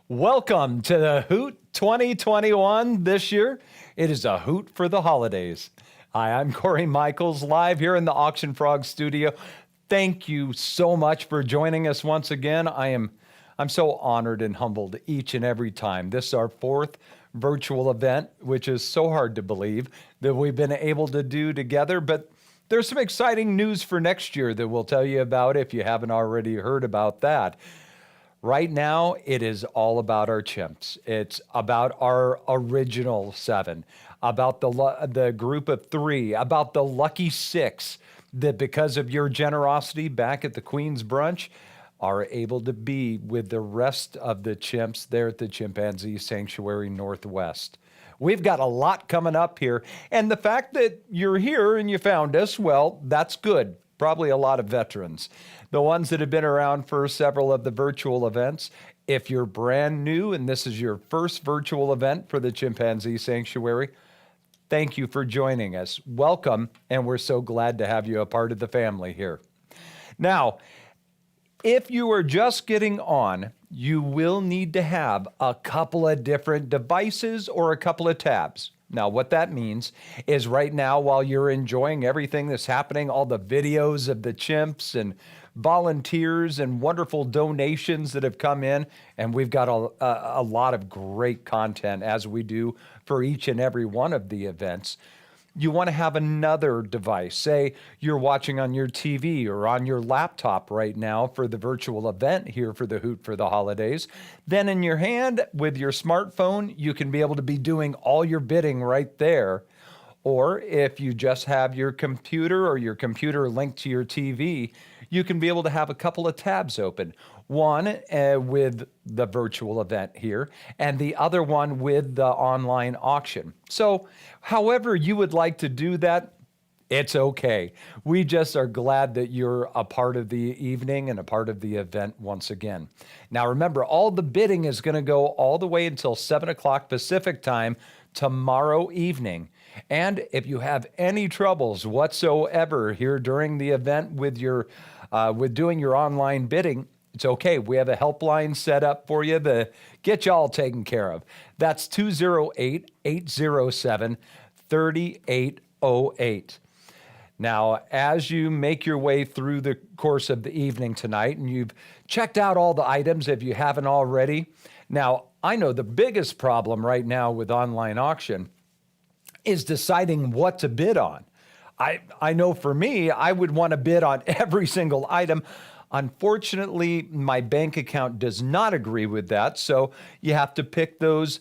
Welcome to the Hoot 2021 this year. It is a hoot for the holidays. Hi, I'm Corey Michaels, live here in the Auction Frog studio. Thank you so much for joining us once again. I'm so honored and humbled each and every time. This is our fourth virtual event, which is so hard to believe that we've been able to do together, but there's some exciting news for next year that we'll tell you about if you haven't already heard about that. Right now, it is all about our chimps. It's about our original 7, about the group of 3, about the lucky 6 that because of your generosity back at the Queen's Brunch are able to be with the rest of the chimps there at the Chimpanzee Sanctuary Northwest. We've got a lot coming up here, and the fact that you're here and you found us, well, that's good. Probably a lot of veterans, the ones that have been around for several of the virtual events. If you're brand new and this is your first virtual event for the Chimpanzee Sanctuary, thank you for joining us. Welcome, and we're so glad to have you a part of the family here. Now, if you are just getting on, you will need to have a couple of different devices or a couple of tabs. Now, what that means is right now, while you're enjoying everything that's happening, all the videos of the chimps and volunteers and wonderful donations that have come in, and we've got a lot of great content as we do for each and every one of the events. You want to have another device. Say you're watching on your TV or on your laptop right now for the virtual event here for the Hoot for the holidays. Then in your hand with your smartphone, you can be able to be doing all your bidding right there. Or if you just have your computer or your computer linked to your TV, you can be able to have a couple of tabs open. One with the virtual event here, and the other one with the online auction. So however you would like to do that, it's okay. We just are glad that you're a part of the evening and a part of the event once again. Now remember, all the bidding is going to go all the way until 7 o'clock Pacific time tomorrow evening. And if you have any troubles whatsoever here during the event with your with doing your online bidding, it's okay. We have a helpline set up for you to get you all taken care of. That's 208-807-3808. Now, as you make your way through the course of the evening tonight, and you've checked out all the items if you haven't already, now, I know the biggest problem right now with online auction is deciding what to bid on. I know for me, I would want to bid on every single item. Unfortunately, my bank account does not agree with that, so you have to pick those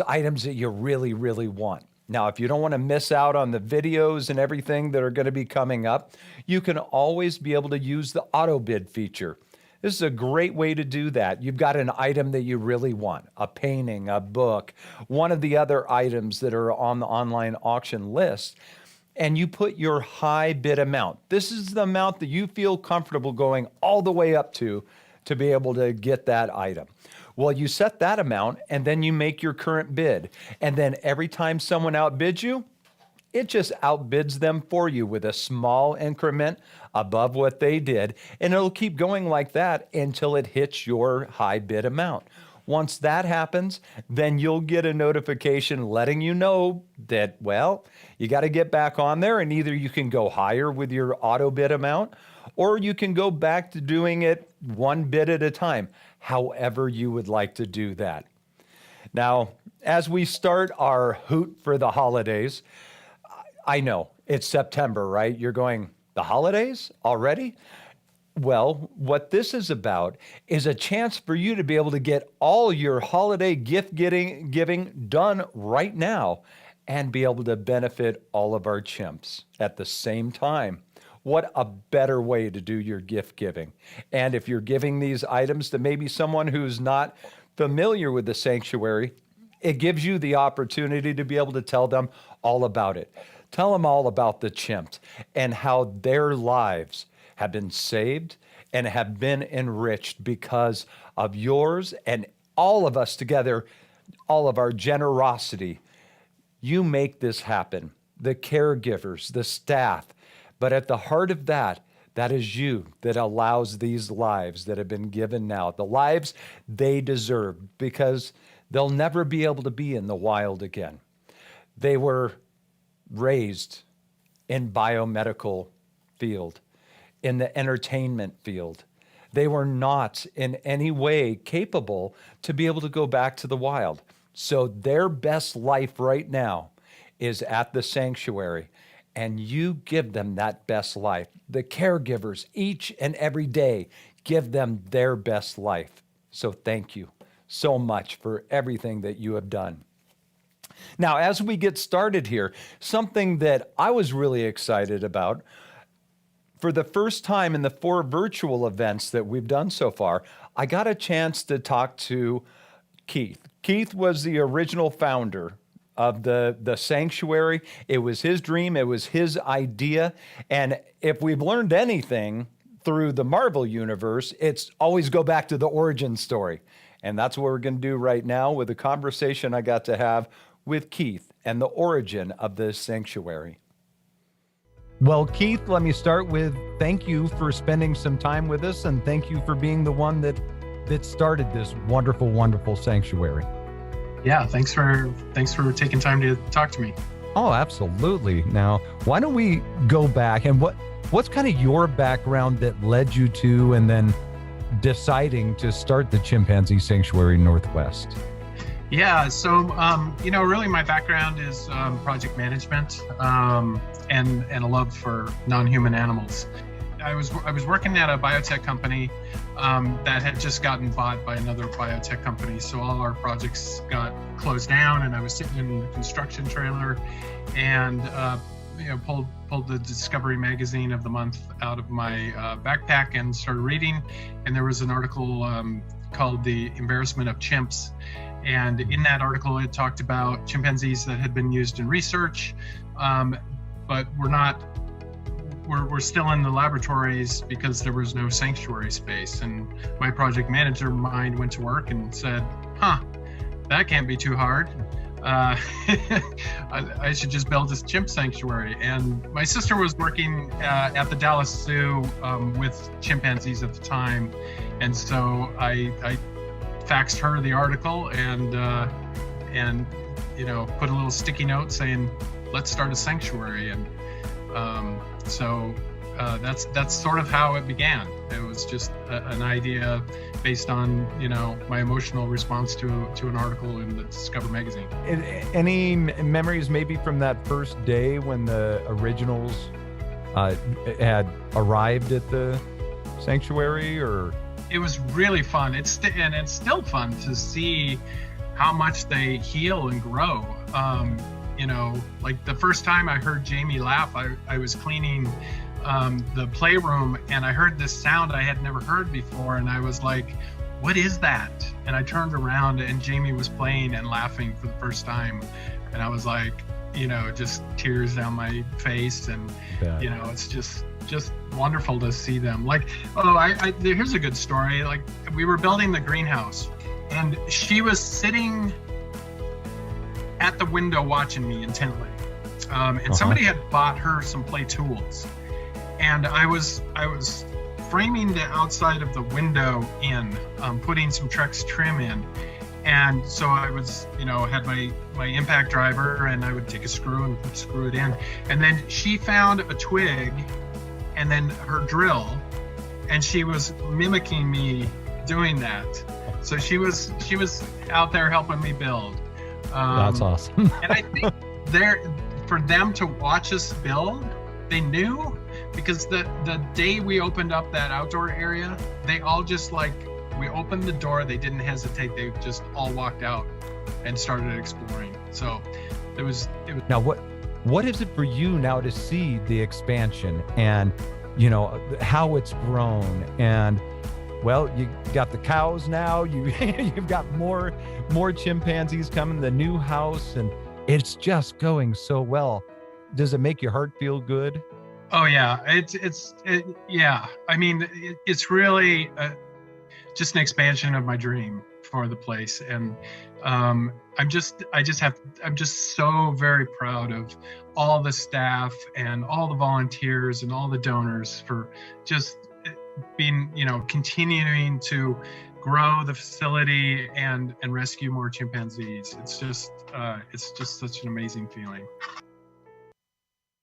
items that you really, really want. Now, if you don't want to miss out on the videos and everything that are going to be coming up, you can always be able to use the auto bid feature. This is a great way to do that. You've got an item that you really want, a painting, a book, one of the other items that are on the online auction list, and you put your high bid amount. This is the amount that you feel comfortable going all the way up to be able to get that item. Well, you set that amount and then you make your current bid. And then every time someone outbids you, it just outbids them for you with a small increment above what they did. And it'll keep going like that until it hits your high bid amount. Once that happens, then you'll get a notification letting you know that, well, you got to get back on there, and either you can go higher with your auto bid amount, or you can go back to doing it one bid at a time, however you would like to do that. Now, as we start our Hoot for the holidays, I know it's September, right? You're going, the holidays already? Well, what this is about is a chance for you to be able to get all your holiday gift giving done right now and be able to benefit all of our chimps at the same time. What a better way to do your gift giving. And if you're giving these items to maybe someone who's not familiar with the sanctuary, it gives you the opportunity to be able to tell them all about it. Tell them all about the chimps and how their lives have been saved and have been enriched because of yours and all of us together, all of our generosity. You make this happen, the caregivers, the staff. But at the heart of that, That is you that allows these lives that have been given now, the lives they deserve, because they'll never be able to be in the wild again. They were raised in biomedical field, in the entertainment field. They were not in any way capable to be able to go back to the wild. So their best life right now is at the sanctuary, and you give them that best life. The caregivers each and every day give them their best life. So thank you so much for everything that you have done. Now, as we get started here, something that I was really excited about, for the first time in the 4 virtual events that we've done so far, I got a chance to talk to Keith. Keith was the original founder of the sanctuary. It was his dream. It was his idea. And if we've learned anything through the Marvel universe, it's always go back to the origin story. And that's what we're going to do right now with a conversation I got to have with Keith and the origin of this sanctuary. Well, Keith, let me start with thank you for spending some time with us, and thank you for being the one that started this wonderful, wonderful sanctuary. Yeah, thanks for taking time to talk to me. Oh, absolutely. Now, why don't we go back, and what's kind of your background that led you to and then deciding to start the Chimpanzee Sanctuary Northwest? Yeah, so really my background is project management and a love for non-human animals. I was working at a biotech company that had just gotten bought by another biotech company. So all our projects got closed down, and I was sitting in the construction trailer and pulled the Discovery magazine of the month out of my backpack and started reading. And there was an article called "The Embarrassment of Chimps." And in that article, it talked about chimpanzees that had been used in research, but we're still in the laboratories because there was no sanctuary space. And my project manager mind went to work and said, that can't be too hard. I should just build this chimp sanctuary. And my sister was working at the Dallas Zoo with chimpanzees at the time. And so I faxed her the article and put a little sticky note saying, let's start a sanctuary. And so that's sort of how it began. It was just an idea based on my emotional response to an article in the Discover magazine. Any memories maybe from that first day when the originals had arrived at the sanctuary? Or it was really fun. It's still fun to see how much they heal and grow. Like the first time I heard Jamie laugh, I was cleaning the playroom and I heard this sound I had never heard before, and I was like, what is that? And I turned around and Jamie was playing and laughing for the first time, and I was like, just tears down my face. And it's just wonderful to see them. Like, here's a good story. Like, we were building the greenhouse and she was sitting at the window watching me intently. And somebody had bought her some play tools, and I was framing the outside of the window in, putting some Trex trim in. And so I was, had my impact driver, and I would take a screw and screw it in. And then she found a twig and then her drill, and she was mimicking me doing that. So she was out there helping me build. That's awesome. And I think for them to watch us build, they knew, because the day we opened up that outdoor area, they all just we opened the door, they didn't hesitate, they just all walked out and started exploring. So it was. Now what is it for you now to see the expansion and how it's grown? And well, you got the cows now, you've got more chimpanzees coming, the new house, and it's just going so well. Does it make your heart feel good? Oh yeah, yeah. I mean, it's really just an expansion of my dream for the place. And I'm just so very proud of all the staff and all the volunteers and all the donors for just being, continuing to grow the facility and rescue more chimpanzees. It's just such an amazing feeling.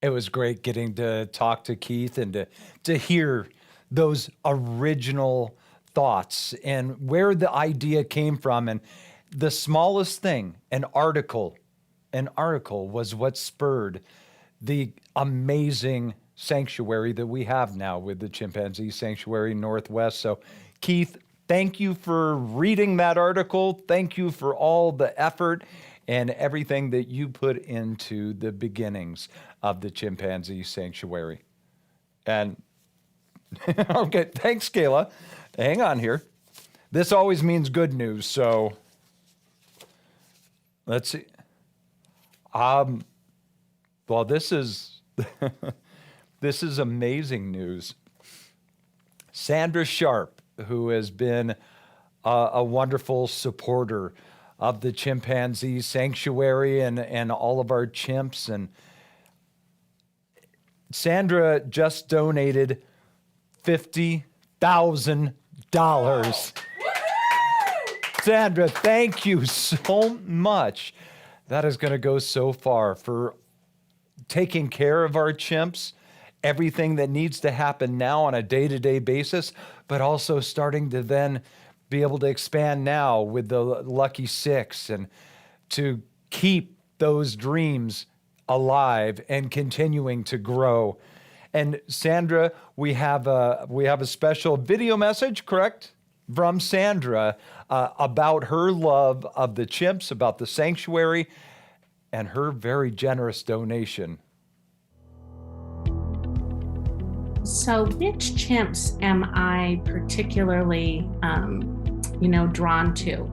It was great getting to talk to Keith and to hear those original thoughts and where the idea came from. And the smallest thing, an article was what spurred the amazing sanctuary that we have now with the Chimpanzee Sanctuary Northwest. So Keith, thank you for reading that article. Thank you for all the effort and everything that you put into the beginnings of the Chimpanzee Sanctuary. And okay, thanks, Kayla. Hang on here. This always means good news, so let's see. Well, this is this is amazing news. Sandra Sharp, who has been a wonderful supporter of the Chimpanzee Sanctuary and all of our chimps, and Sandra just donated $50,000. Sandra, thank you so much. That is going to go so far for taking care of our chimps, everything that needs to happen now on a day-to-day basis, but also starting to then be able to expand now with the Lucky Six and to keep those dreams alive and continuing to grow. And Sandra, we have a special video message, correct, from Sandra about her love of the chimps, about the sanctuary, and her very generous donation. So which chimps am I particularly, drawn to?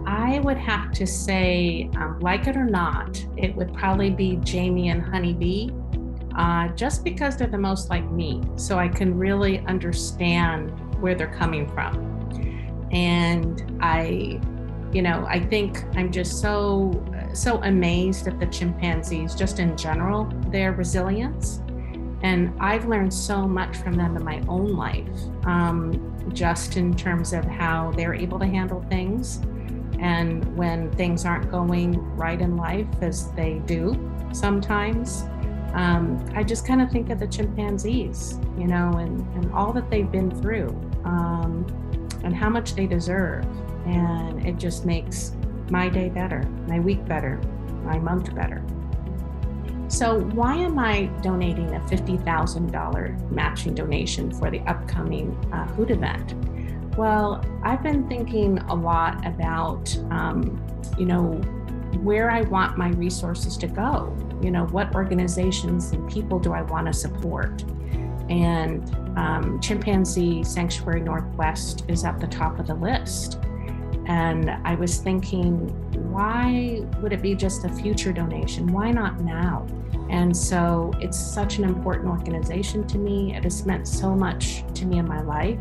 I would have to say, like it or not, it would probably be Jamie and Honeybee, just because they're the most like me. So I can really understand where they're coming from. And I think I'm just so amazed at the chimpanzees, just in general, their resilience. And I've learned so much from them in my own life, just in terms of how they're able to handle things. And when things aren't going right in life, as they do sometimes, I just kind of think of the chimpanzees, and all that they've been through, and how much they deserve. And it just makes my day better, my week better, my month better. So why am I donating a $50,000 matching donation for the upcoming Hoot event? Well, I've been thinking a lot about, where I want my resources to go. What organizations and people do I want to support? And Chimpanzee Sanctuary Northwest is at the top of the list. And I was thinking, why would it be just a future donation? Why not now? And so it's such an important organization to me. It has meant so much to me in my life.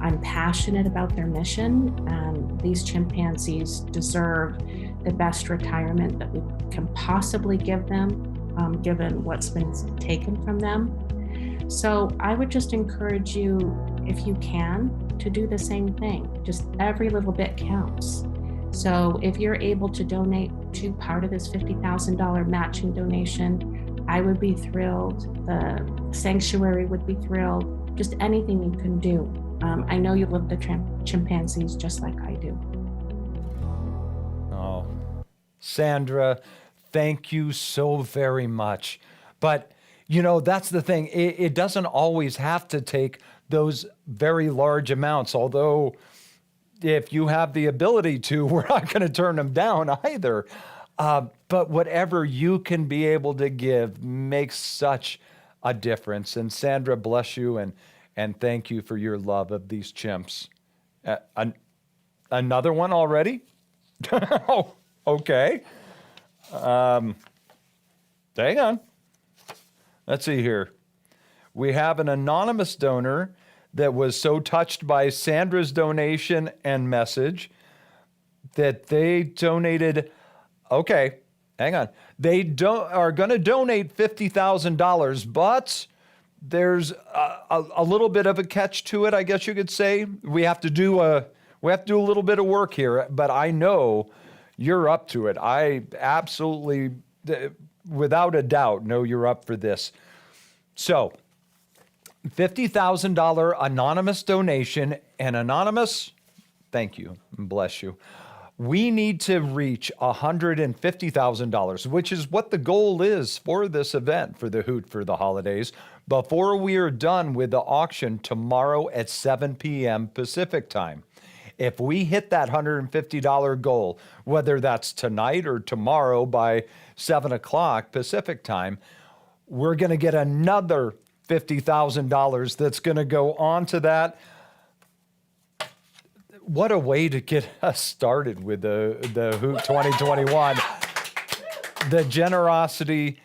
I'm passionate about their mission, and these chimpanzees deserve the best retirement that we can possibly give them, given what's been taken from them. So I would just encourage you, if you can, to do the same thing. Just every little bit counts. So if you're able to donate to part of this $50,000 matching donation, I would be thrilled. The sanctuary would be thrilled. Just anything you can do. I know you love the chimpanzees just like I do. Oh, Sandra, thank you so very much. But, that's the thing. It doesn't always have to take those very large amounts, although if you have the ability to, we're not going to turn them down either. But whatever you can be able to give makes such a difference. And Sandra, bless you, and thank you for your love of these chimps. Another one already? Oh, okay. Hang on. Let's see here. We have an anonymous donor that was so touched by Sandra's donation and message that they donated, okay, hang on. They are going to donate $50,000, but there's a little bit of a catch to it, I guess you could say. We have to do a little bit of work here, but I know you're up to it. I absolutely, without a doubt, know you're up for this. So, $50,000 anonymous donation, and anonymous, thank you, bless you. We need to reach $150,000, which is what the goal is for this event, for the Hoot for the Holidays, before we are done with the auction tomorrow at 7 p.m. Pacific time. If we hit that $150 goal, whether that's tonight or tomorrow by 7 o'clock Pacific time, we're going to get another $50,000 that's going to go on to that. What a way to get us started with the Hoot 2021. The generosity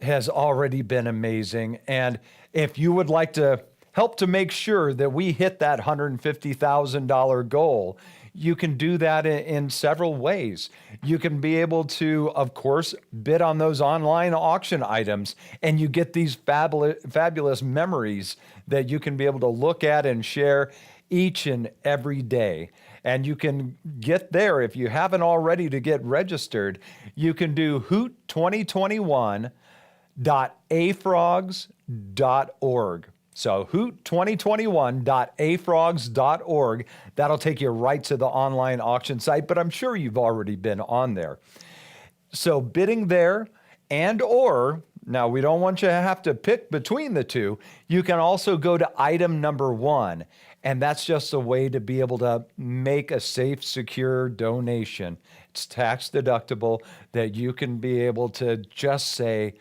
has already been amazing. And if you would like to help to make sure that we hit that $150,000 goal, you can do that in several ways. You can be able to, of course, bid on those online auction items, and you get these fabulous memories that you can be able to look at and share each and every day. And you can get there, if you haven't already, to get registered. You can do hoot2021.afrogs.org. So hoot2021.afrogs.org. That'll take you right to the online auction site, but I'm sure you've already been on there. So bidding there, and or, now we don't want you to have to pick between the two, you can also go to item number 1, and that's just a way to be able to make a safe, secure donation. It's tax deductible, that you can be able to just say,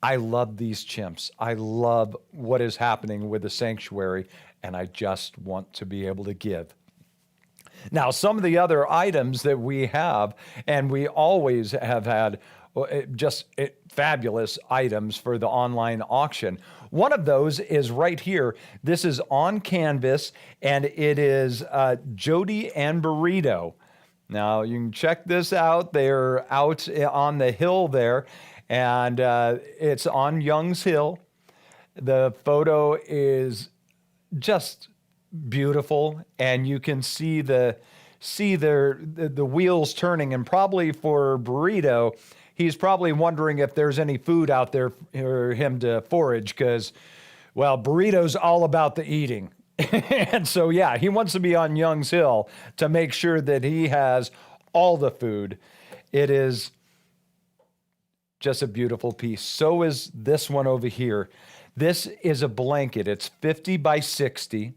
I love these chimps. I love what is happening with the sanctuary, and I just want to be able to give. Now, some of the other items that we have, and we always have had just fabulous items for the online auction. One of those is right here. This is on canvas, and it is Jody and Burrito. Now, you can check this out. They're out on the hill there, and it's on Young's Hill. The photo is just beautiful, and you can see the wheels turning. And probably for Burrito, he's probably wondering if there's any food out there for him to forage, because, well, Burrito's all about the eating. And so, yeah, he wants to be on Young's Hill to make sure that he has all the food. It is just a beautiful piece. So is this one over here. This is a blanket. It's 50 by 60.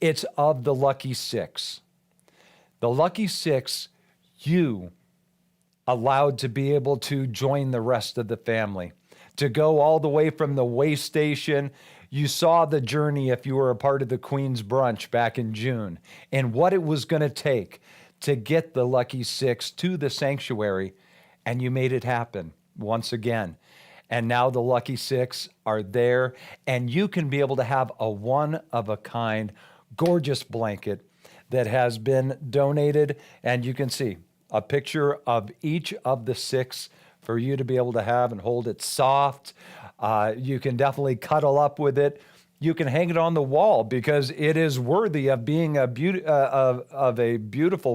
It's of the Lucky Six. The Lucky Six, you allowed to be able to join the rest of the family, to go all the way from the way station. You saw the journey if you were a part of the Queen's Brunch back in June, and what it was going to take to get the Lucky Six to the sanctuary, and you made it happen once again. And now the Lucky Six are there, and you can be able to have a one-of-a-kind, gorgeous blanket that has been donated, and you can see a picture of each of the six for you to be able to have and hold it soft. You can definitely cuddle up with it. You can hang it on the wall because it is worthy of being a beautiful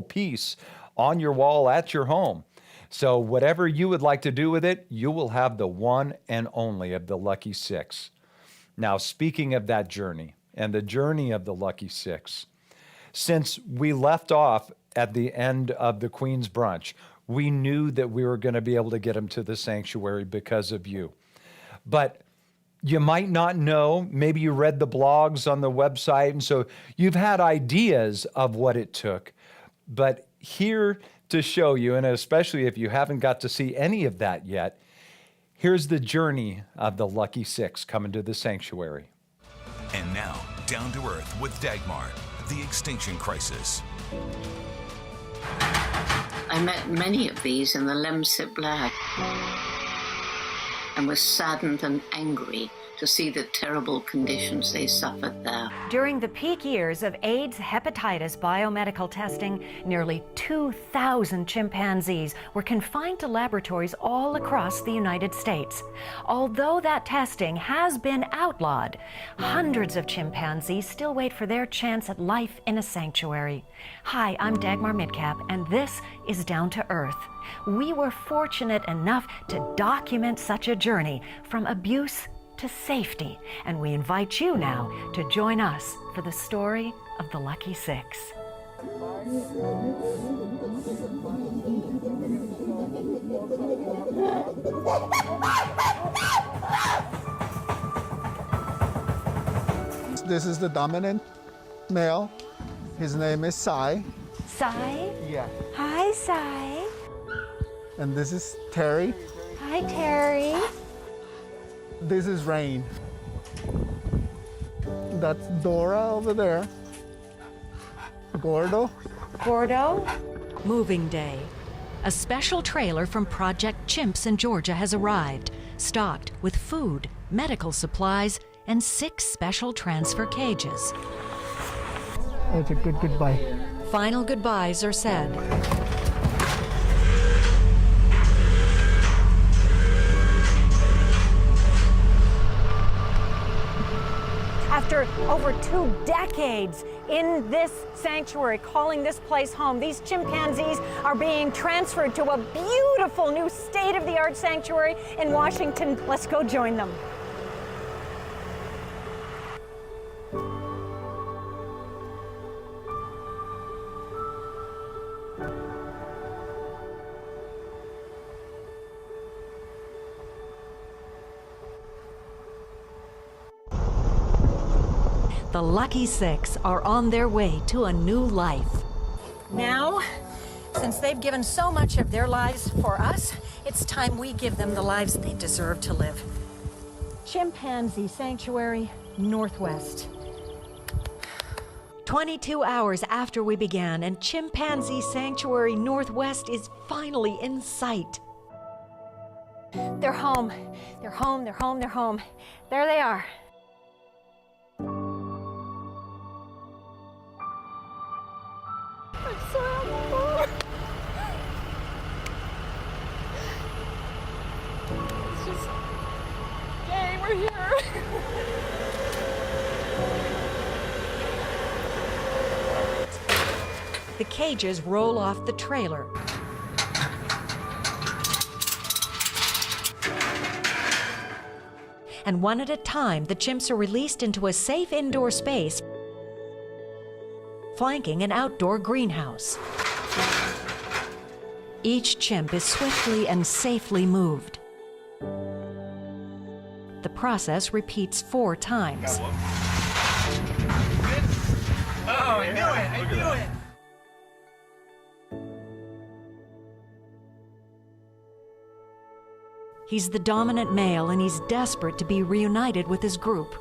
piece on your wall at your home. So whatever you would like to do with it, you will have the one and only of the Lucky Six. Now, speaking of that journey and the journey of the Lucky Six, since we left off at the end of the Queen's Brunch, we knew that we were going to be able to get them to the sanctuary because of you. But you might not know, maybe you read the blogs on the website, and so you've had ideas of what it took. But here to show you, and especially if you haven't got to see any of that yet, here's the journey of the Lucky Six coming to the sanctuary. And now, Down to Earth with Dagmar, the Extinction Crisis. I met many of these in the Lemsip lab. and was saddened and angry to see the terrible conditions they suffered there. During the peak years of AIDS hepatitis biomedical testing, nearly 2,000 chimpanzees were confined to laboratories all across the United States. Although that testing has been outlawed, hundreds of chimpanzees still wait for their chance at life in a sanctuary. Hi, I'm Dagmar Midcap, and this is Down to Earth. We were fortunate enough to document such a journey from abuse to safety, and we invite you now to join us for the story of the Lucky Six. This is the dominant male. His name is Sai. Sai? Yeah. Hi, Sai. And this is Terry. Hi, Terry. This is Rain. That's Dora over there. Gordo. Gordo? Moving Day. A special trailer from Project Chimps in Georgia has arrived, stocked with food, medical supplies, and 6 special transfer cages. It's a good goodbye. Final goodbyes are said. After over 2 decades in this sanctuary, calling this place home, these chimpanzees are being transferred to a beautiful new state-of-the-art sanctuary in Washington. Let's go join them. The Lucky Six are on their way to a new life. Now, since they've given so much of their lives for us, it's time we give them the lives they deserve to live. Chimpanzee Sanctuary Northwest. 22 hours after we began, and Chimpanzee Sanctuary Northwest is finally in sight. They're home. They're home, they're home, they're home. There they are. It's just, yay, we're here. The cages roll off the trailer. And one at a time, the chimps are released into a safe indoor space, flanking an outdoor greenhouse. Each chimp is swiftly and safely moved. The process repeats 4 times. Oh, I knew it! I knew it! He's the dominant male, and he's desperate to be reunited with his group.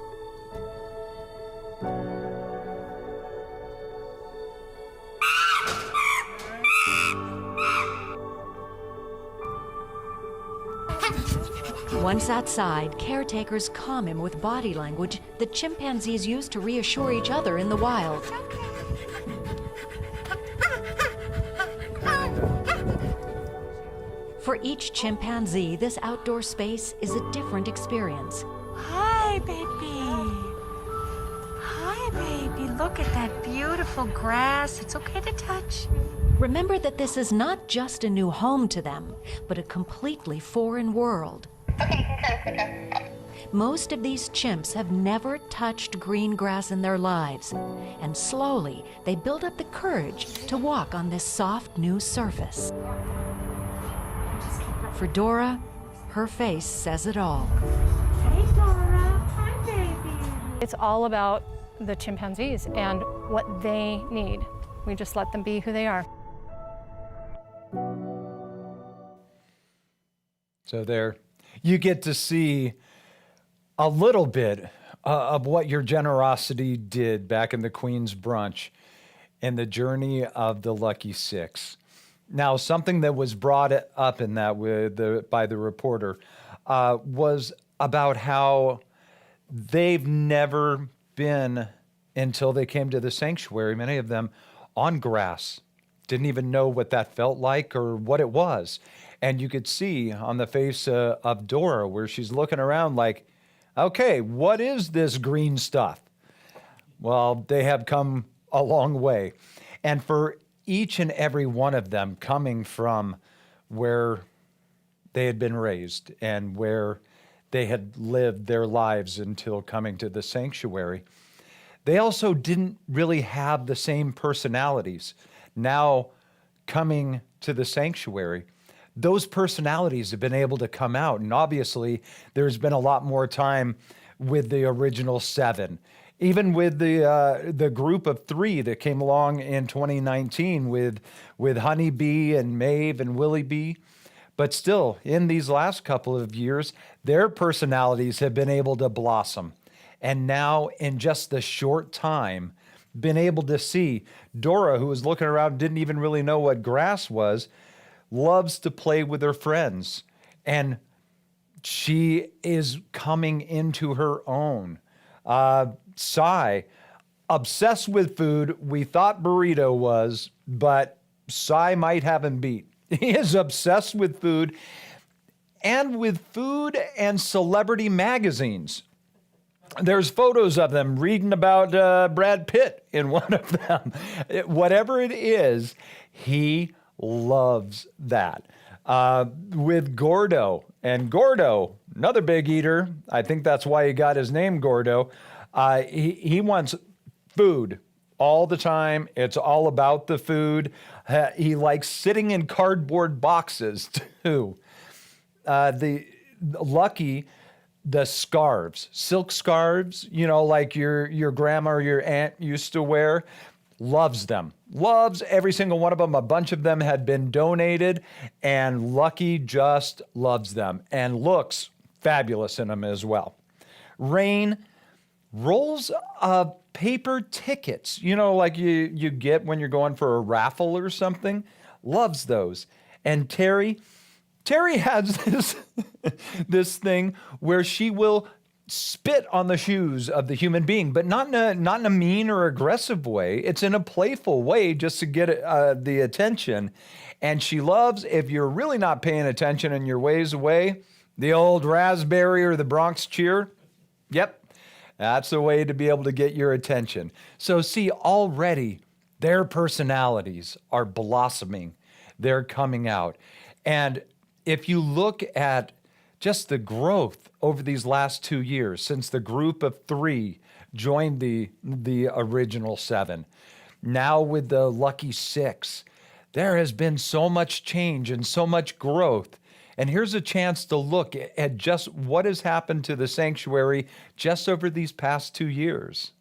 Once outside, caretakers calm him with body language that chimpanzees use to reassure each other in the wild. For each chimpanzee, this outdoor space is a different experience. Hi, baby. Hi, baby. Look at that beautiful grass. It's okay to touch. Remember that this is not just a new home to them, but a completely foreign world. Most of these chimps have never touched green grass in their lives, and slowly they build up the courage to walk on this soft new surface. For Dora, her face says it all. Hey, Dora. Hi, baby. It's all about the chimpanzees and what they need. We just let them be who they are. So there, you get to see a little bit of what your generosity did back in the Queen's Brunch and the journey of the Lucky Six. Now, something that was brought up in that by the reporter was about how they've never been, until they came to the sanctuary, many of them on grass, didn't even know what that felt like or what it was. And you could see on the face of Dora where she's looking around like, okay, what is this green stuff? Well, they have come a long way. And for each and every one of them coming from where they had been raised and where they had lived their lives until coming to the sanctuary, they also didn't really have the same personalities. Now, coming to the sanctuary, those personalities have been able to come out. And obviously, there's been a lot more time with the original 7. Even with the group of 3 that came along in 2019 with Honeybee and Maeve and Willie Bee. But still, in these last couple of years, their personalities have been able to blossom. And now, in just the short time, been able to see Dora, who was looking around, didn't even really know what grass was, loves to play with her friends. And she is coming into her own. Sai, obsessed with food. We thought Burrito was, but Sai might have him beat. He is obsessed with food and celebrity magazines. There's photos of them reading about Brad Pitt in one of them. Whatever it is, he loves that. With Gordo, and Gordo, another big eater. I think that's why he got his name Gordo. He wants food all the time. It's all about the food. He likes sitting in cardboard boxes too. The Lucky, the scarves, silk scarves, like your grandma or your aunt used to wear, loves them. Loves every single one of them. A bunch of them had been donated, and Lucky just loves them and looks fabulous in them as well. Rain, rolls of paper tickets, like you get when you're going for a raffle or something, loves those. And Terry has this thing where she will spit on the shoes of the human being, but not in a mean or aggressive way. It's in a playful way just to get the attention. And she loves, if you're really not paying attention and your ways away, the old raspberry or the Bronx cheer. Yep. That's the way to be able to get your attention. So see, already their personalities are blossoming. They're coming out. And if you look at just the growth over these last 2 years, since the group of 3 joined the original 7, now with the lucky 6, there has been so much change and so much growth. And here's a chance to look at just what has happened to the sanctuary just over these past 2 years.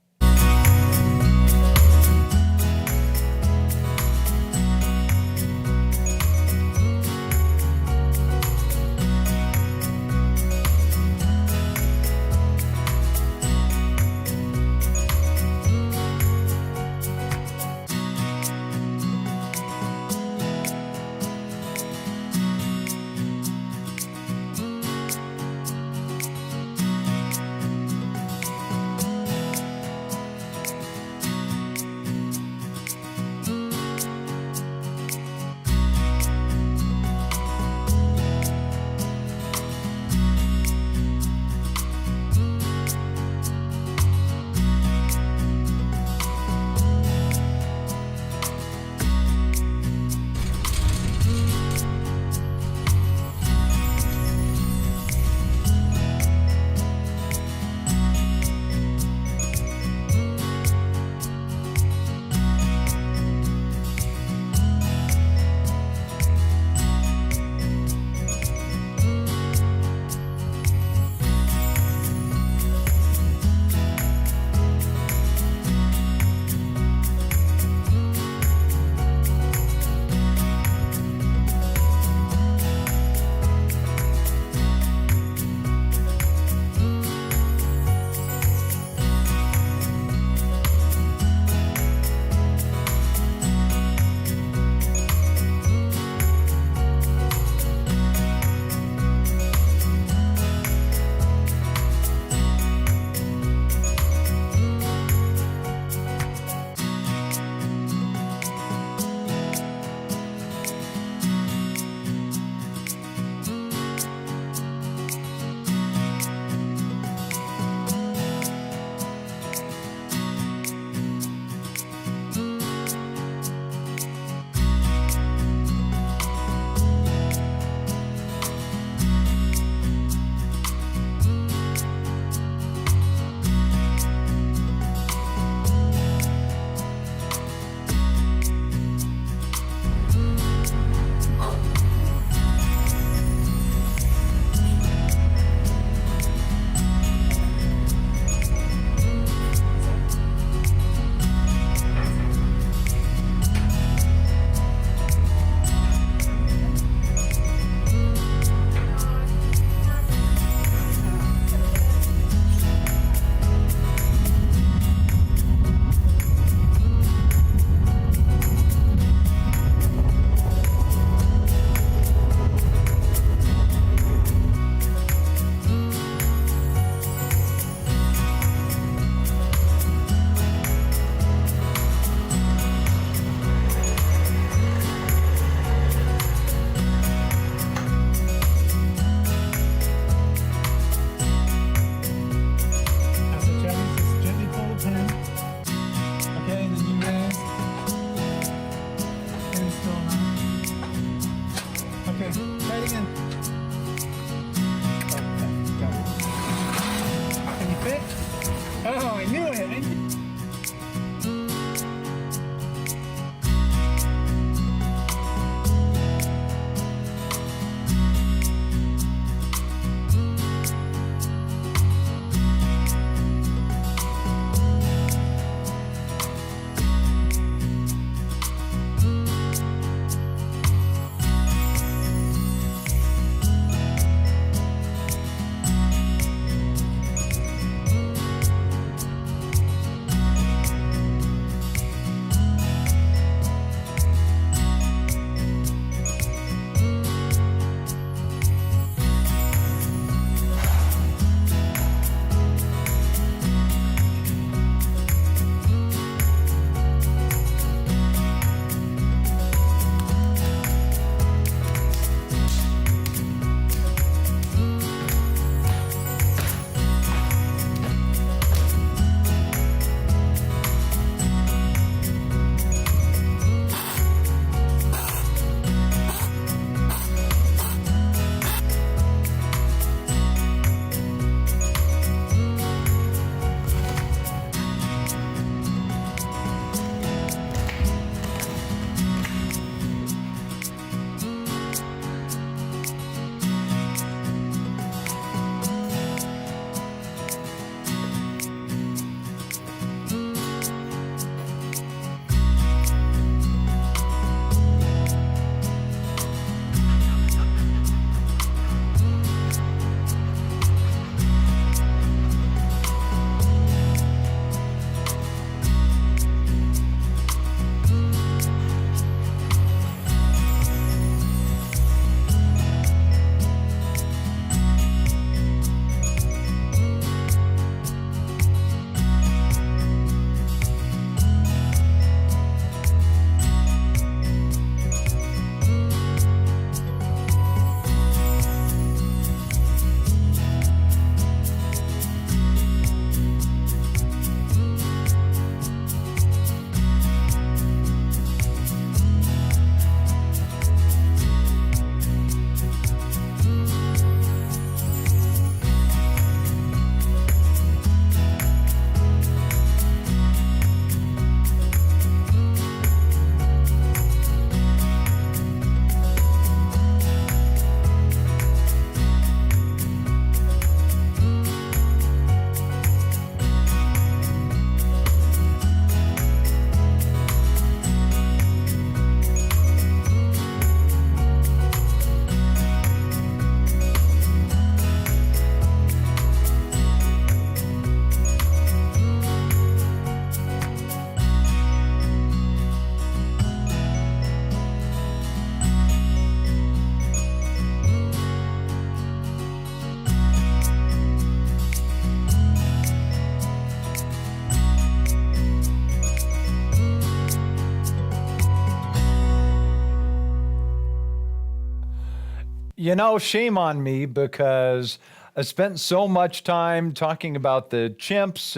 You know, shame on me because I spent so much time talking about the chimps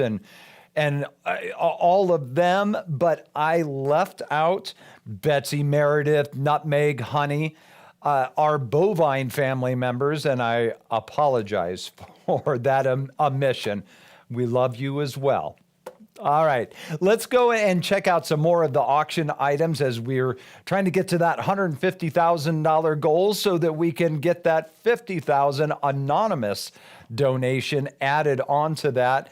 and all of them, but I left out Betsy, Meredith, Nutmeg, Honey, our bovine family members, and I apologize for that omission. We love you as well. All right, let's go and check out some more of the auction items as we're trying to get to that $150,000 goal so that we can get that $50,000 anonymous donation added onto that.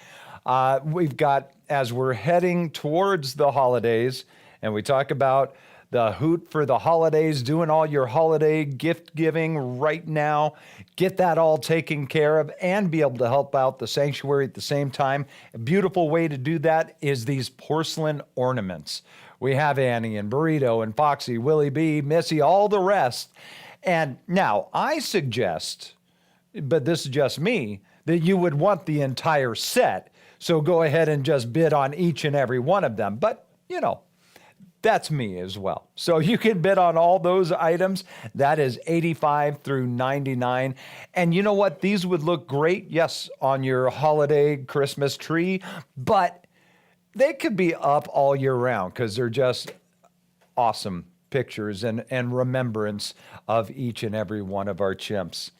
We've got, as we're heading towards the holidays, and we talk about the Hoot for the holidays, doing all your holiday gift giving right now. Get that all taken care of and be able to help out the sanctuary at the same time. A beautiful way to do that is these porcelain ornaments. We have Annie and Burrito and Foxy, Willie B, Missy, all the rest. And now I suggest, but this is just me, that you would want the entire set. So go ahead and just bid on each and every one of them. But, you know, that's me as well. So you can bid on all those items. That is 85 through 99. And you know what? These would look great, yes, on your holiday Christmas tree, but they could be up all year round because they're just awesome pictures and remembrance of each and every one of our chimps.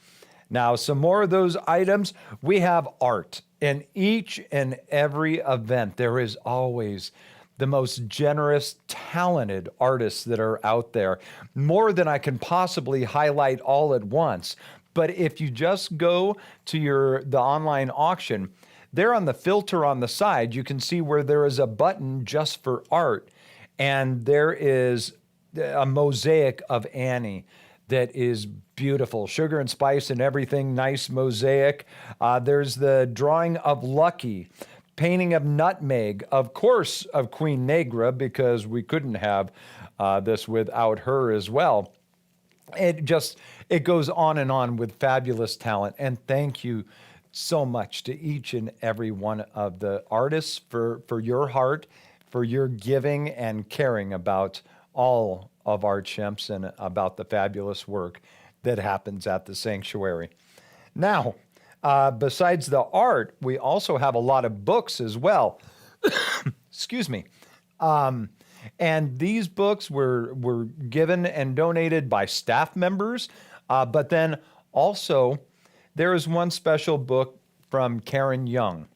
Now, some more of those items. We have art. In each and every event, there is always the most generous, talented artists that are out there, more than I can possibly highlight all at once. But if you just go to the online auction, there on the filter on the side, you can see where there is a button just for art. And there is a mosaic of Annie that is beautiful. Sugar and spice and everything, nice mosaic. There's the drawing of Lucky, painting of Nutmeg, of course, of Queen Negra, because we couldn't have this without her as well. It goes on and on with fabulous talent. And thank you so much to each and every one of the artists for your heart, for your giving and caring about all of our chimps and about the fabulous work that happens at the sanctuary. Now, besides the art, we also have a lot of books as well. Excuse me. And these books were given and donated by staff members. But then also, there is one special book from Karen Young.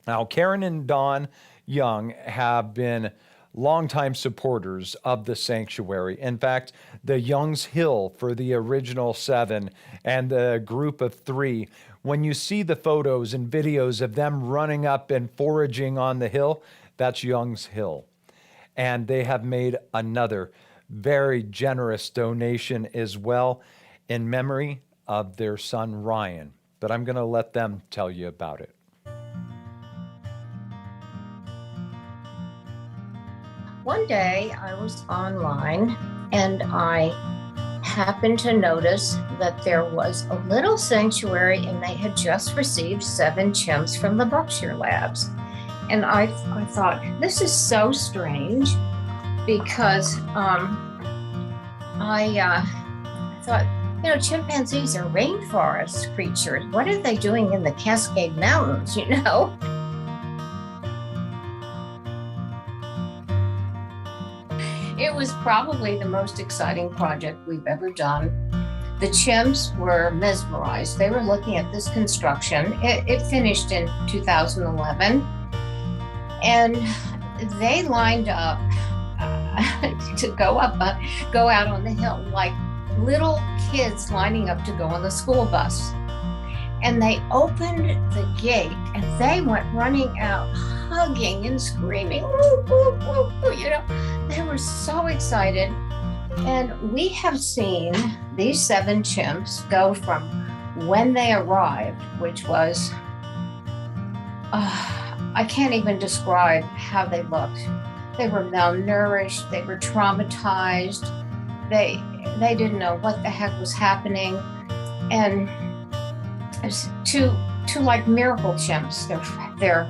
Now, Karen and Don Young have been longtime supporters of the sanctuary. In fact, the Young's Hill for the original 7 and the group of 3, when you see the photos and videos of them running up and foraging on the hill, that's Young's Hill. And they have made another very generous donation as well in memory of their son, Ryan. But I'm going to let them tell you about it. One day I was online and I happened to notice that there was a little sanctuary and they had just received 7 chimps from the Berkshire Labs. And I thought, this is so strange because I thought, you know, chimpanzees are rainforest creatures. What are they doing in the Cascade Mountains, you know? It was probably the most exciting project we've ever done. The chimps were mesmerized. They were looking at this construction. It finished in 2011. And they lined up to go out on the hill like little kids lining up to go on the school bus. And they opened the gate and they went running out, hugging and screaming, woo, woo, woo, woo, you know. They were so excited. And we have seen these 7 chimps go from when they arrived, which was, I can't even describe how they looked. They were malnourished, they were traumatized, they didn't know what the heck was happening. And to like miracle chimps, they're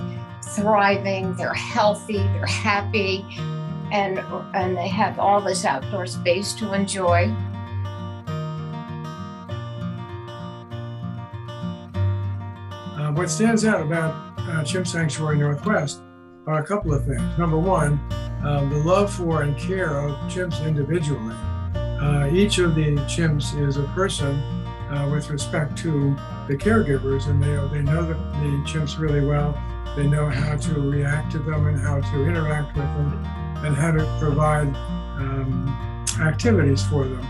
thriving, they're healthy, they're happy, and they have all this outdoor space to enjoy. What stands out about Chimp Sanctuary Northwest are a couple of things. Number one, the love for and care of chimps individually. Each of the chimps is a person with respect to the caregivers, and they know the chimps really well. They know how to react to them and how to interact with them and how to provide activities for them.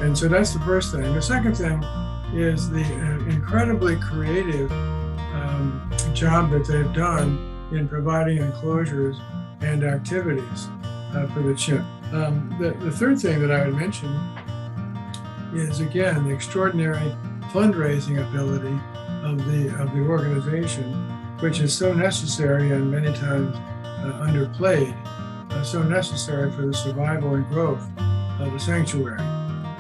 And so that's the first thing. The second thing is the incredibly creative job that they've done in providing enclosures and activities for the chimp. The third thing that I would mention is, again, the extraordinary fundraising ability of the organization, which is so necessary and many times underplayed, so necessary for the survival and growth of the sanctuary.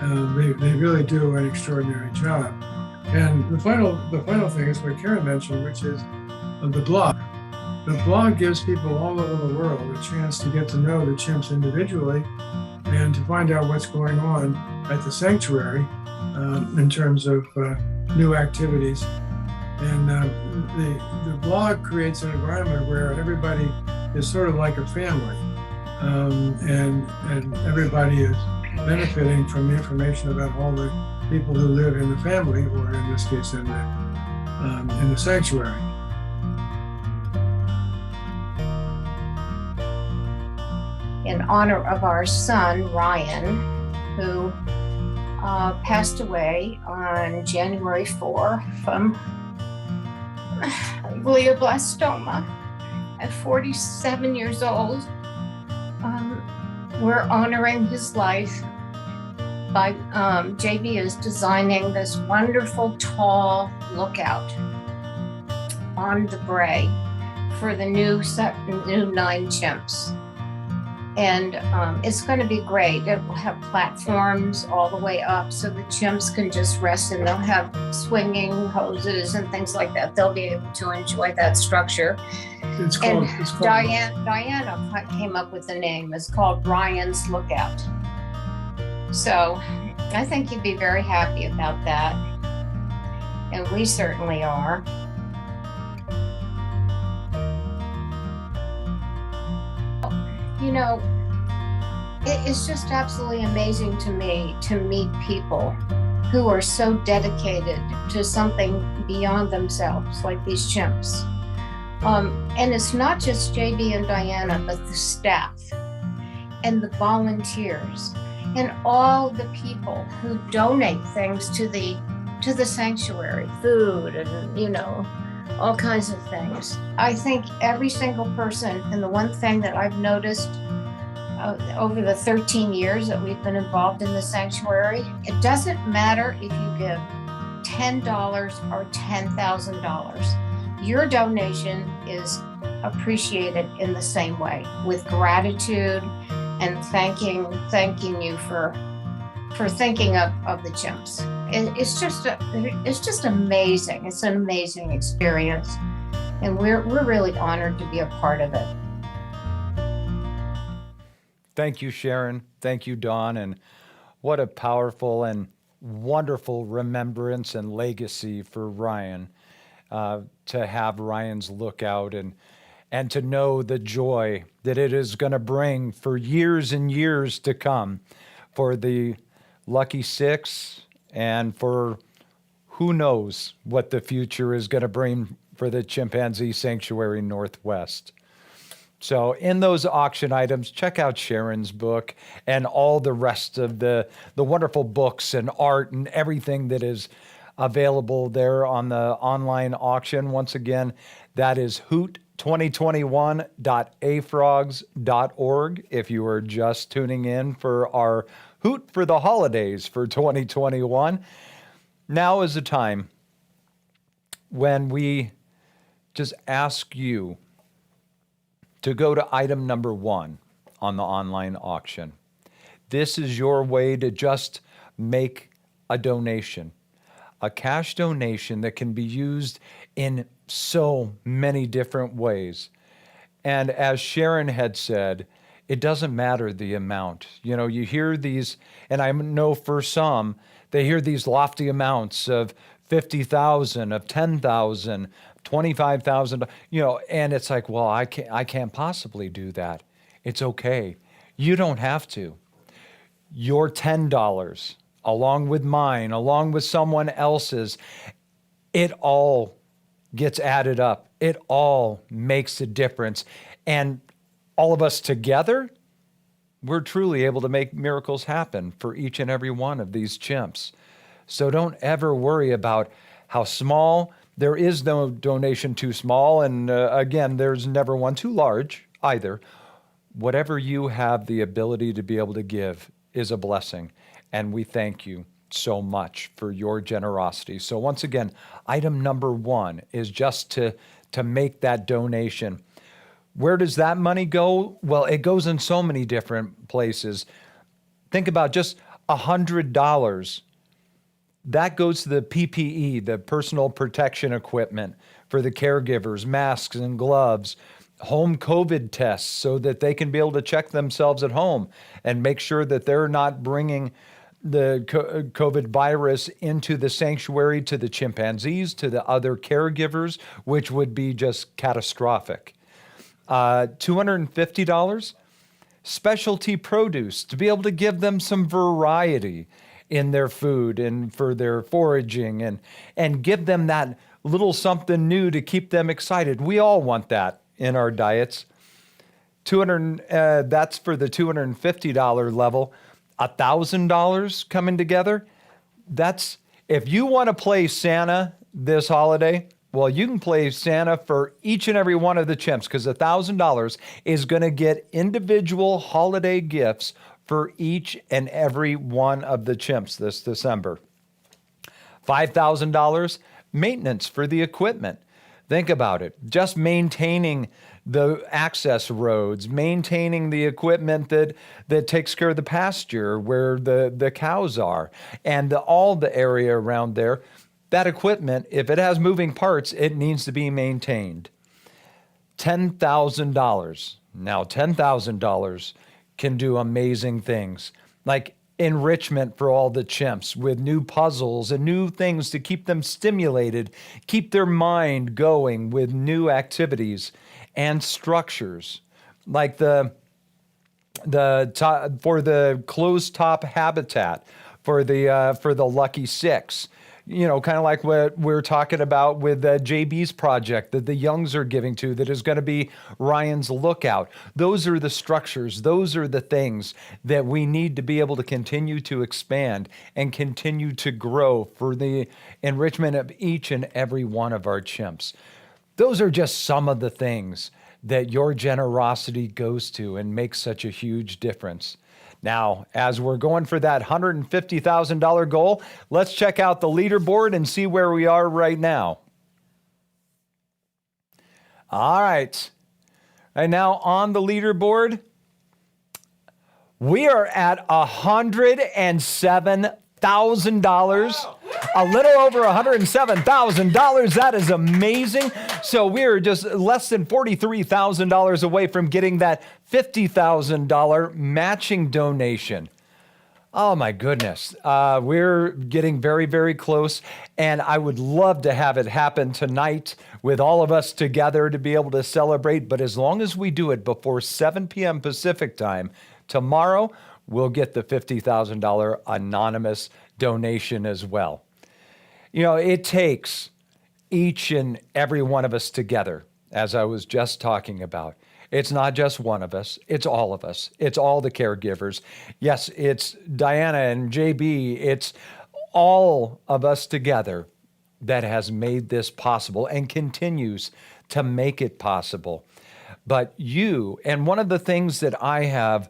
They really do an extraordinary job. And the final thing is what Karen mentioned, which is the blog. The blog gives people all over the world a chance to get to know the chimps individually and to find out what's going on at the sanctuary in terms of new activities. And the blog creates an environment where everybody is sort of like a family, and everybody is benefiting from the information about all the people who live in the family, or in this case in the sanctuary. In honor of our son, Ryan, who passed away on January 4 from glioblastoma at 47 years old. We're honoring his life by JB is designing this wonderful tall lookout on the Bray for the new 9 chimps. And it's going to be great. It will have platforms all the way up so the chimps can just rest, and they'll have swinging hoses and things like that. They'll be able to enjoy that structure. It's called Diana came up with the name. It's called Brian's Lookout. So I think you'd be very happy about that. And we certainly are. You know, it's just absolutely amazing to me to meet people who are so dedicated to something beyond themselves, like these chimps. And it's not just JB and Diana, but the staff and the volunteers and all the people who donate things to the sanctuary, food and, you know, all kinds of things. I think every single person, and the one thing that I've noticed over the 13 years that we've been involved in the sanctuary, it doesn't matter if you give $10 or $10,000. Your donation is appreciated in the same way, with gratitude and thanking you for thinking of the chimps. It's just amazing. It's an amazing experience, and we're really honored to be a part of it. Thank you, Sharon. Thank you, Dawn. And what a powerful and wonderful remembrance and legacy for Ryan, to have Ryan's Lookout and to know the joy that it is going to bring for years and years to come for the Lucky Six, and for who knows what the future is going to bring for the Chimpanzee Sanctuary Northwest. So in those auction items, check out Sharon's book and all the rest of the wonderful books and art and everything that is available there on the online auction. Once again, that is hoot2021.afrogs.org. If you are just tuning in for our Hoot for the Holidays for 2021, now is the time when we just ask you to go to item number 1 on the online auction. This is your way to just make a donation, a cash donation that can be used in so many different ways. And as Sharon had said, it doesn't matter the amount. You know, you hear these, and I know for some, they hear these lofty amounts of 50,000, of 10,000, $25,000, and it's like, well, I can't possibly do that. It's okay. You don't have to. Your $10, along with mine, along with someone else's, it all gets added up. It all makes a difference. And all of us together, we're truly able to make miracles happen for each and every one of these chimps. So don't ever worry about how small. There is no donation too small. And again, there's never one too large either. Whatever you have the ability to be able to give is a blessing. And we thank you so much for your generosity. So once again, item number 1 is just to make that donation. Where does that money go? Well, it goes in so many different places. Think about just $100. That goes to the PPE, the personal protection equipment for the caregivers, masks and gloves, home COVID tests so that they can be able to check themselves at home and make sure that they're not bringing the COVID virus into the sanctuary to the chimpanzees, to the other caregivers, which would be just catastrophic. $250, specialty produce to be able to give them some variety in their food and for their foraging and give them that little something new to keep them excited. We all want that in our diets. That's for the $250 level. $1,000 coming together. That's, if you want to play Santa this holiday, well, you can play Santa for each and every one of the chimps, because $1,000 is going to get individual holiday gifts for each and every one of the chimps this December. $5,000 maintenance for the equipment. Think about it. Just maintaining the access roads, maintaining the equipment that takes care of the pasture where the cows are, and all the area around there. That equipment, if it has moving parts, it needs to be maintained. $10,000. Now, $10,000 can do amazing things, like enrichment for all the chimps with new puzzles and new things to keep them stimulated, keep their mind going with new activities and structures, like for the closed top habitat for the Lucky Six. Kind of like what we're talking about with JB's project that the Youngs are giving to, that is going to be Ryan's Lookout. Those are the structures. Those are the things that we need to be able to continue to expand and continue to grow for the enrichment of each and every one of our chimps. Those are just some of the things that your generosity goes to and makes such a huge difference. Now, as we're going for that $150,000 goal, let's check out the leaderboard and see where we are right now. All right. Right now on the leaderboard, we are at $107,000. A little over $107,000. That is amazing. So we're just less than $43,000 away from getting that $50,000 matching donation. Oh my goodness. We're getting very, very close. And I would love to have it happen tonight with all of us together to be able to celebrate. But as long as we do it before 7 p.m. Pacific time, tomorrow we'll get the $50,000 anonymous donation as well. It takes each and every one of us together, as I was just talking about. It's not just one of us. It's all of us. It's all the caregivers. Yes, it's Diana and JB. It's all of us together that has made this possible and continues to make it possible. But you, and one of the things that I have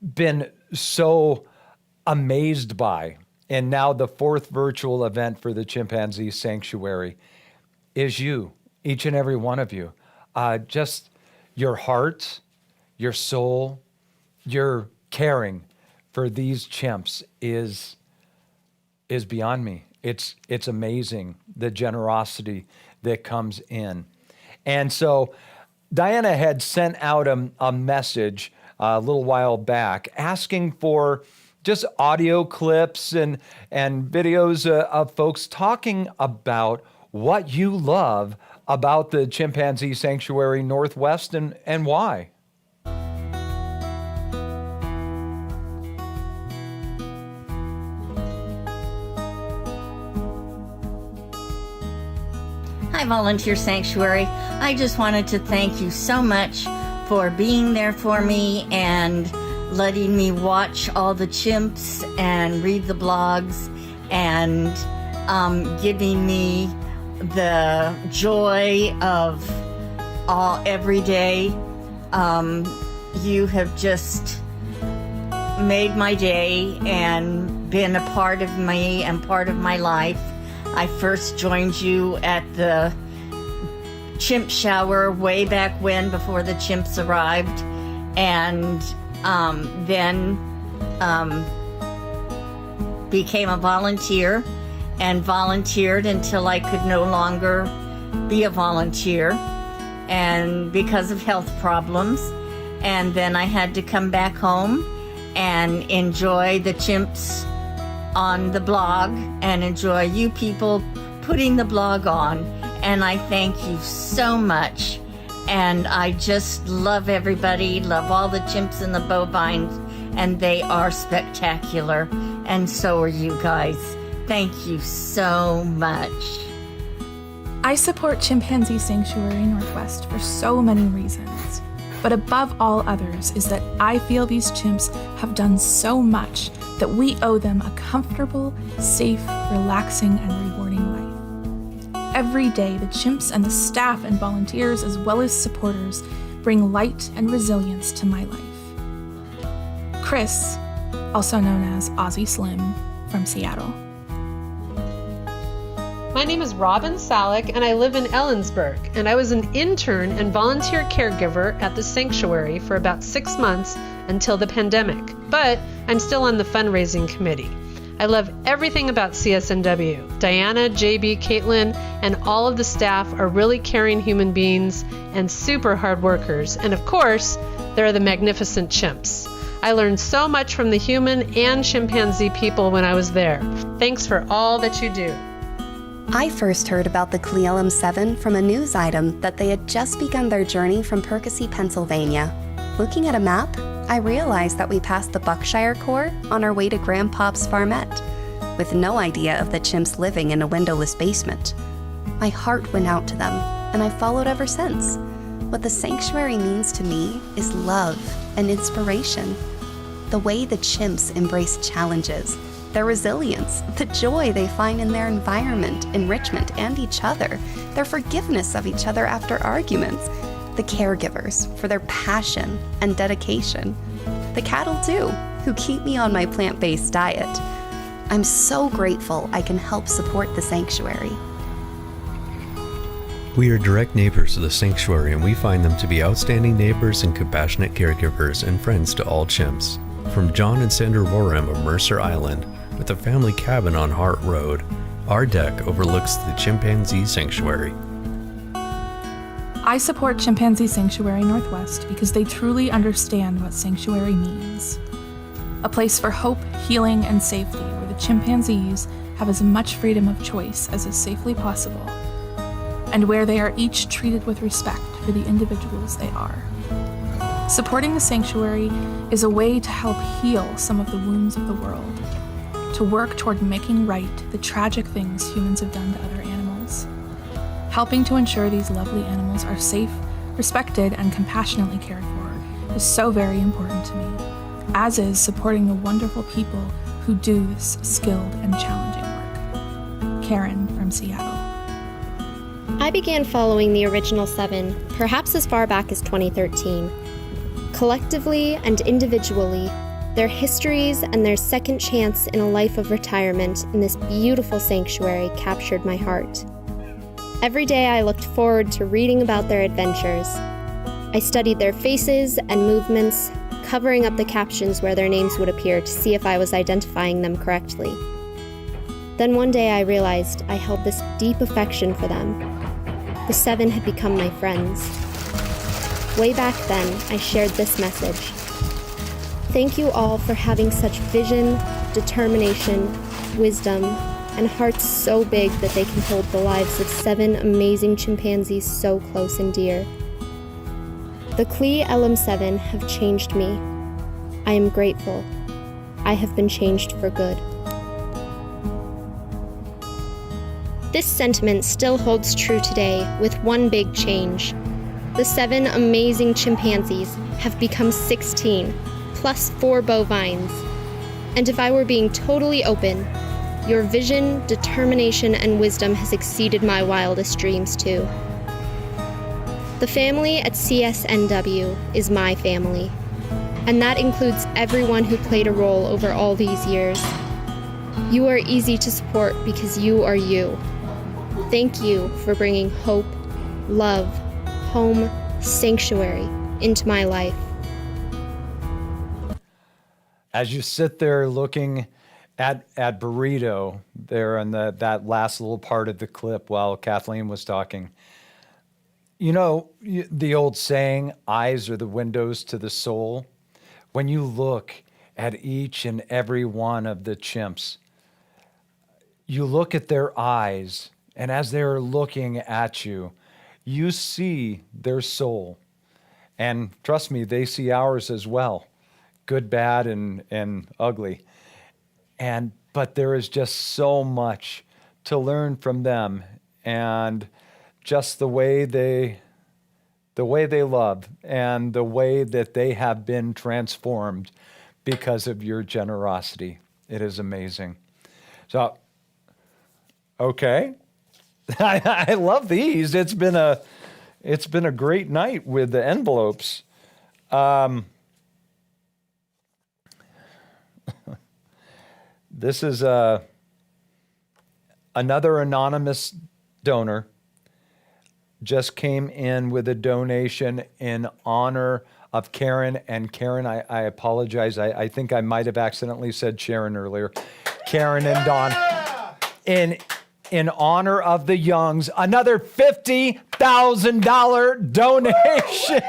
been so amazed by, and now the 4th virtual event for the Chimpanzee Sanctuary, is you, each and every one of you. Just your heart, your soul, your caring for these chimps is beyond me. It's amazing, the generosity that comes in. And so Diana had sent out a message a little while back asking for just audio clips and videos of folks talking about what you love about the Chimpanzee Sanctuary Northwest and why. Hi, Volunteer Sanctuary. I just wanted to thank you so much for being there for me and letting me watch all the chimps and read the blogs and giving me the joy of every day. You have just made my day and been a part of me and part of my life. I first joined you at the chimp shower way back when, before the chimps arrived, and then became a volunteer and volunteered until I could no longer be a volunteer, and because of health problems. And then I had to come back home and enjoy the chimps on the blog and enjoy you people putting the blog on. And I thank you so much. And I just love everybody, love all the chimps and the bovines, and they are spectacular. And so are you guys. Thank you so much. I support Chimpanzee Sanctuary Northwest for so many reasons. But above all others is that I feel these chimps have done so much that we owe them a comfortable, safe, relaxing, and rewarding life. Every day, the chimps and the staff and volunteers, as well as supporters, bring light and resilience to my life. Chris, also known as Aussie Slim, from Seattle. My name is Robin Salick, and I live in Ellensburg, and I was an intern and volunteer caregiver at the sanctuary for about 6 months until the pandemic, but I'm still on the fundraising committee. I love everything about CSNW. Diana, JB, Caitlin, and all of the staff are really caring human beings and super hard workers, and of course, there are the magnificent chimps. I learned so much from the human and chimpanzee people when I was there. Thanks for all that you do. I first heard about the Cleellum 7 from a news item that they had just begun their journey from Percy, Pennsylvania. Looking at a map, I realized that we passed the Buckshire Corps on our way to Grandpop's farmette, with no idea of the chimps living in a windowless basement. My heart went out to them, and I followed ever since. What the sanctuary means to me is love and inspiration. The way the chimps embrace challenges, their resilience, the joy they find in their environment, enrichment, and each other, their forgiveness of each other after arguments, the caregivers for their passion and dedication, the cattle too, who keep me on my plant-based diet. I'm so grateful I can help support the sanctuary. We are direct neighbors of the sanctuary, and we find them to be outstanding neighbors and compassionate caregivers and friends to all chimps. From John and Sandra Warham of Mercer Island, with a family cabin on Hart Road, our deck overlooks the Chimpanzee Sanctuary. I support Chimpanzee Sanctuary Northwest because they truly understand what sanctuary means. A place for hope, healing, and safety where the chimpanzees have as much freedom of choice as is safely possible, and where they are each treated with respect for the individuals they are. Supporting the sanctuary is a way to help heal some of the wounds of the world, to work toward making right the tragic things humans have done to other animals. Helping to ensure these lovely animals are safe, respected, and compassionately cared for is so very important to me, as is supporting the wonderful people who do this skilled and challenging work. Karen from Seattle. I began following the original 7, perhaps as far back as 2013. Collectively and individually, their histories and their second chance in a life of retirement in this beautiful sanctuary captured my heart. Every day I looked forward to reading about their adventures. I studied their faces and movements, covering up the captions where their names would appear to see if I was identifying them correctly. Then one day I realized I held this deep affection for them. The 7 had become my friends. Way back then, I shared this message. Thank you all for having such vision, determination, wisdom, and hearts so big that they can hold the lives of 7 amazing chimpanzees so close and dear. The Cle Elum 7 have changed me. I am grateful. I have been changed for good. This sentiment still holds true today with one big change. The 7 amazing chimpanzees have become 16, plus 4 bovines. And if I were being totally open, your vision, determination, and wisdom has exceeded my wildest dreams too. The family at CSNW is my family, and that includes everyone who played a role over all these years. You are easy to support because you are you. Thank you for bringing hope, love, home, sanctuary into my life. As you sit there looking at Burrito there in that last little part of the clip while Kathleen was talking, you know, the old saying, eyes are the windows to the soul. When you look at each and every one of the chimps, you look at their eyes, and as they're looking at you, you see their soul. And trust me, they see ours as well, good, bad, and ugly. But there is just so much to learn from them, and just the way they love and the way that they have been transformed because of your generosity. It is amazing. So, okay. I love these. It's been a great night with the envelopes. This is another anonymous donor just came in with a donation in honor of Karen. And Karen, I apologize. I think I might have accidentally said Sharon earlier. Karen and Don. In honor of the Youngs, another $50,000 donation.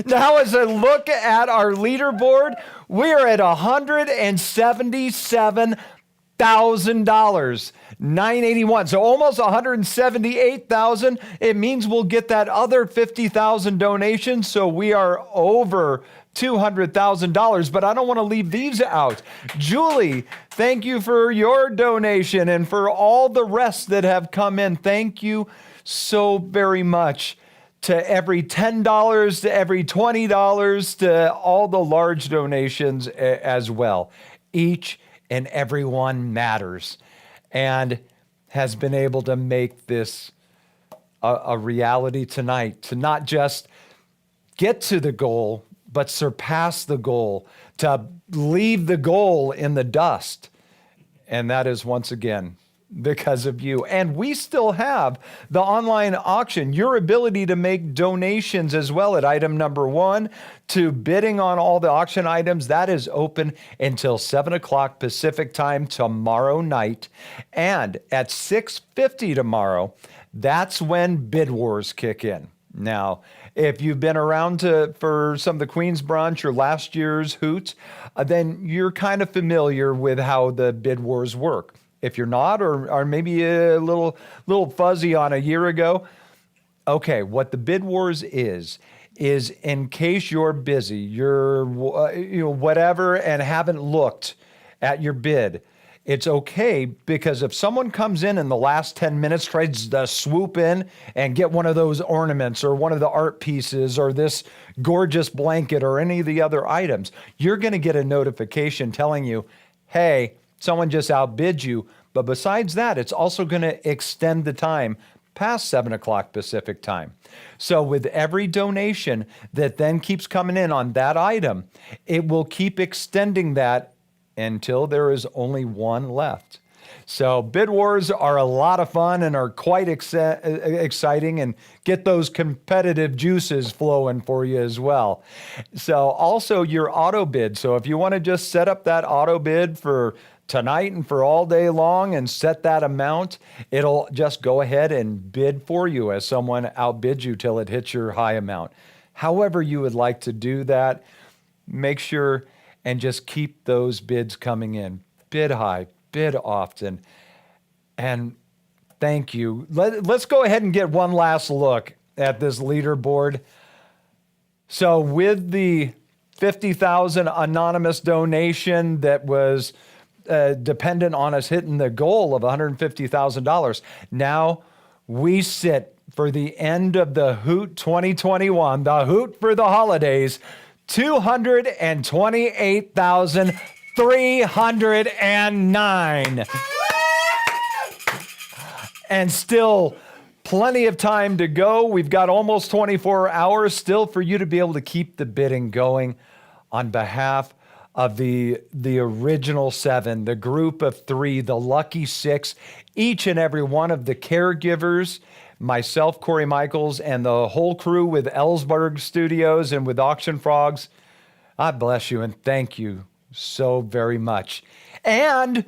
Now, as I look at our leaderboard, we are at $177,000, 981. So almost 178,000. It means we'll get that other 50,000 donations. So we are over $200,000, but I don't want to leave these out. Julie, thank you for your donation and for all the rest that have come in. Thank you so very much to every $10, to every $20, to all the large donations as well. Each and every one matters and has been able to make this a reality tonight, to not just get to the goal, but surpass the goal, to leave the goal in the dust. And that is once again because of you. And we still have the online auction, your ability to make donations as well at item number 1 to bidding on all the auction items. That is open until 7 o'clock Pacific time tomorrow night. And at 6:50 tomorrow, that's when bid wars kick in. Now, if you've been around for some of the Queen's Brunch or last year's Hoot, then you're kind of familiar with how the bid wars work. If you're not, or maybe a little fuzzy on a year ago, okay, what the bid wars is in case you're busy, you're whatever, and haven't looked at your bid, it's okay, because if someone comes in the last 10 minutes, tries to swoop in and get one of those ornaments or one of the art pieces or this gorgeous blanket or any of the other items, you're going to get a notification telling you, hey, someone just outbid you. But besides that, it's also going to extend the time past 7 o'clock Pacific time. So with every donation that then keeps coming in on that item, it will keep extending that until there is only one left. So bid wars are a lot of fun and are quite exciting, and get those competitive juices flowing for you as well. So also your auto bid. So if you want to just set up that auto bid for tonight and for all day long and set that amount, it'll just go ahead and bid for you as someone outbids you till it hits your high amount. However you would like to do that, make sure and just keep those bids coming in. Bid high, bid often. And thank you. Let's go ahead and get one last look at this leaderboard. So with the 50,000 anonymous donation that was dependent on us hitting the goal of $150,000, now we sit for the end of the Hoot 2021, the Hoot for the holidays, $228,309. And still plenty of time to go. We've got almost 24 hours still for you to be able to keep the bidding going on behalf of the original 7, the group of 3, the lucky 6, each and every one of the caregivers, myself, Corey Michaels, and the whole crew with Ellsberg Studios and with Auction Frogs. God bless you and thank you so very much. And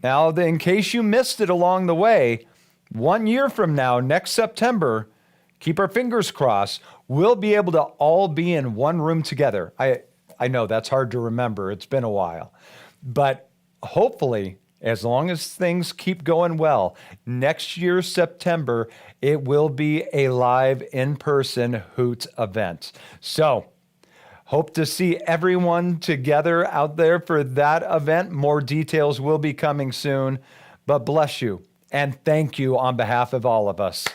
now, in case you missed it along the way, 1 year from now, next September, keep our fingers crossed, we'll be able to all be in one room together. I know that's hard to remember. It's been a while. But hopefully, as long as things keep going well, next year, September, it will be a live in-person Hoot event. So, hope to see everyone together out there for that event. More details will be coming soon. But bless you and thank you on behalf of all of us.